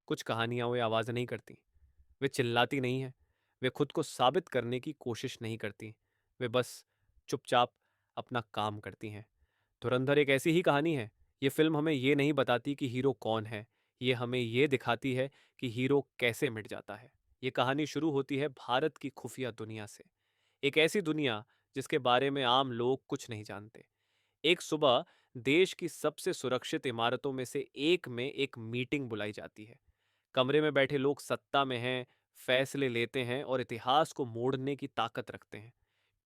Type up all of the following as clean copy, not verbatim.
कुछ कहानियां वे आवाज नहीं करती, वे चिल्लाती नहीं हैं, वे खुद को साबित करने की कोशिश नहीं करती, वे बस चुपचाप अपना काम करती हैं। धुरंधर एक ऐसी ही कहानी है। ये फिल्म हमें ये नहीं बताती कि हीरो कौन है, ये हमें ये दिखाती है कि हीरो कैसे मिट जाता है। ये कहानी शुरू होती है भारत की खुफिया दुनिया से, एक ऐसी दुनिया जिसके बारे में आम लोग कुछ नहीं जानते। एक सुबह देश की सबसे सुरक्षित इमारतों में से एक में एक मीटिंग बुलाई जाती है। कमरे में बैठे लोग सत्ता में हैं, फैसले लेते हैं और इतिहास को मोड़ने की ताकत रखते हैं।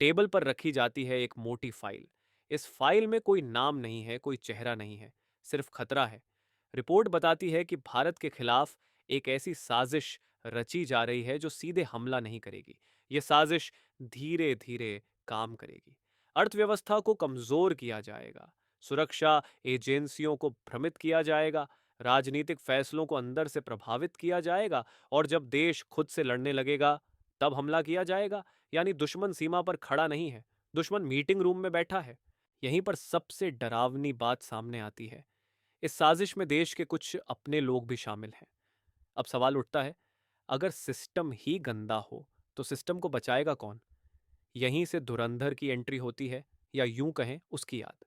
टेबल पर रखी जाती है एक मोटी फाइल। इस फाइल में कोई नाम नहीं है, कोई चेहरा नहीं है, सिर्फ खतरा है। रिपोर्ट बताती है कि भारत के खिलाफ एक ऐसी साजिश रची जा रही है जो सीधे हमला नहीं करेगी। ये साजिश धीरे धीरे काम करेगी। अर्थव्यवस्था को कमजोर किया जाएगा, सुरक्षा एजेंसियों को भ्रमित किया जाएगा, राजनीतिक फैसलों को अंदर से प्रभावित किया जाएगा और जब देश खुद से लड़ने लगेगा तब हमला किया जाएगा। यानी दुश्मन सीमा पर खड़ा नहीं है, दुश्मन मीटिंग रूम में बैठा है। यहीं पर सबसे डरावनी बात सामने आती है। इस साजिश में देश के कुछ अपने लोग भी शामिल हैं। अब सवाल उठता है, अगर सिस्टम ही गंदा हो तो सिस्टम को बचाएगा कौन? यहीं से धुरंधर की एंट्री होती है, या यूं कहें उसकी याद।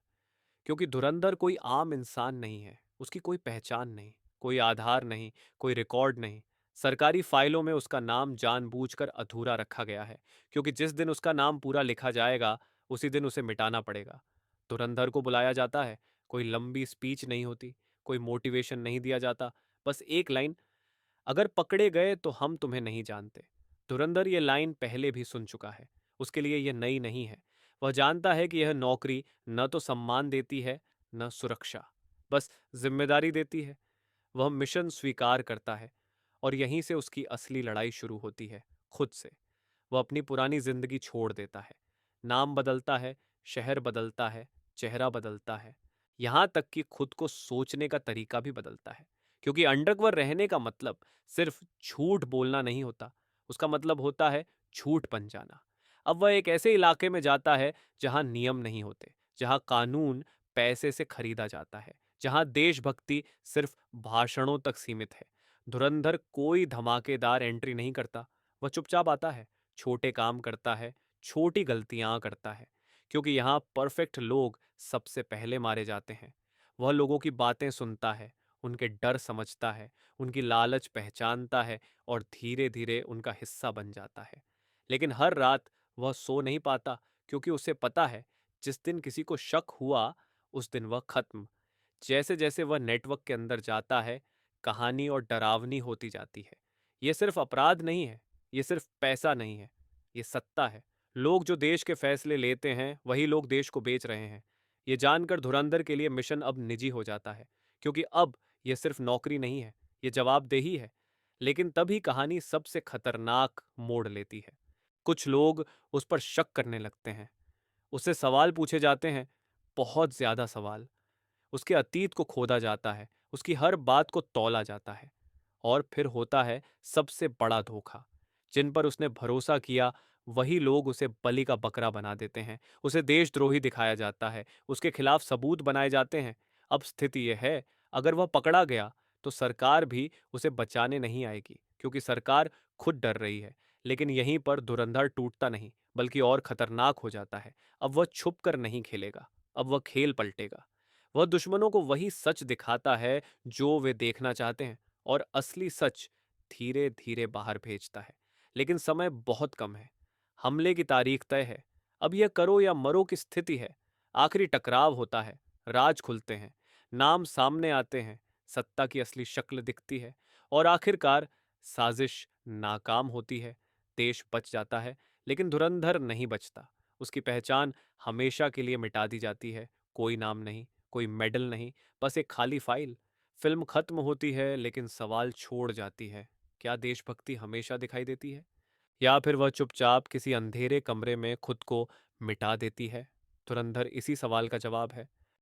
क्योंकि धुरंधर कोई आम इंसान नहीं है, उसकी कोई पहचान नहीं, कोई आधार नहीं, कोई रिकॉर्ड नहीं। सरकारी फाइलों में उसका नाम जानबूझकर अधूरा रखा गया है, क्योंकि जिस दिन उसका नाम पूरा लिखा जाएगा उसी दिन उसे मिटाना पड़ेगा। धुरंधर को बुलाया जाता है, कोई लंबी स्पीच नहीं होती, कोई मोटिवेशन नहीं दिया जाता, बस एक लाइन, अगर पकड़े गए तो हम तुम्हें नहीं जानते। धुरंधर ये लाइन पहले भी सुन चुका है, उसके लिए यह नई नहीं है। वह जानता है कि यह नौकरी न तो सम्मान देती है, न सुरक्षा, बस जिम्मेदारी देती है। वह मिशन स्वीकार करता है और यहीं से उसकी असली लड़ाई शुरू होती है, खुद से। वह अपनी पुरानी जिंदगी छोड़ देता है, नाम बदलता है, शहर बदलता है, चेहरा बदलता है, यहां तक कि खुद को सोचने का तरीका भी बदलता है। क्योंकि अंडरकवर रहने का मतलब सिर्फ झूठ बोलना नहीं होता, उसका मतलब होता है झूठ बन जाना। अब वह एक ऐसे इलाके में जाता है जहां नियम नहीं होते, जहां कानून पैसे से खरीदा जाता है, जहां देशभक्ति सिर्फ भाषणों तक सीमित है। धुरंधर कोई धमाकेदार एंट्री नहीं करता, वह चुपचाप आता है, छोटे काम करता है, छोटी गलतियां करता है। क्योंकि यहाँ परफेक्ट लोग सबसे पहले मारे जाते हैं। वह लोगों की बातें सुनता है, उनके डर समझता है, उनकी लालच पहचानता है और धीरे धीरे उनका हिस्सा बन जाता है। लेकिन हर रात वह सो नहीं पाता, क्योंकि उसे पता है जिस दिन किसी को शक हुआ उस दिन वह खत्म। जैसे जैसे वह नेटवर्क के अंदर जाता है, कहानी और डरावनी होती जाती है। यह सिर्फ अपराध नहीं है, यह सिर्फ पैसा नहीं है, यह सत्ता है। लोग जो देश के फैसले लेते हैं वही लोग देश को बेच रहे हैं। ये जानकर धुरंधर के लिए मिशन अब निजी हो जाता है, क्योंकि अब यह सिर्फ नौकरी नहीं है, यह जवाबदेही है। लेकिन तभी कहानी सबसे खतरनाक मोड़ लेती है। कुछ लोग उस पर शक करने लगते हैं, उससे सवाल पूछे जाते हैं, बहुत ज्यादा सवाल। उसके अतीत को खोदा जाता है, उसकी हर बात को तौला जाता है। और फिर होता है सबसे बड़ा धोखा। जिन पर उसने भरोसा किया वही लोग उसे बलि का बकरा बना देते हैं, उसे देशद्रोही दिखाया जाता है, उसके खिलाफ सबूत बनाए जाते हैं। अब स्थिति यह है, अगर वह पकड़ा गया तो सरकार भी उसे बचाने नहीं आएगी, क्योंकि सरकार खुद डर रही है। लेकिन यहीं पर धुरंधर टूटता नहीं, बल्कि और खतरनाक हो जाता है। अब वह छुप कर नहीं खेलेगा, अब वह खेल पलटेगा। वह दुश्मनों को वही सच दिखाता है जो वे देखना चाहते हैं, और असली सच धीरे धीरे बाहर भेजता है। लेकिन समय बहुत कम है, हमले की तारीख तय है, अब यह करो या मरो की स्थिति है। आखिरी टकराव होता है, राज खुलते हैं, नाम सामने आते हैं, सत्ता की असली शक्ल दिखती है, और आखिरकार साजिश नाकाम होती है। देश बच जाता है, लेकिन धुरंधर नहीं बचता। उसकी पहचान हमेशा के लिए मिटा दी जाती है। कोई नाम नहीं, कोई मेडल नहीं, बस एक खाली फाइल। फिल्म खत्म होती है लेकिन सवाल छोड़ जाती है, क्या देशभक्ति हमेशा दिखाई देती है, या फिर वह चुपचाप किसी अंधेरे कमरे में खुद को मिटा देती है? धुरंधर इसी सवाल का जवाब है।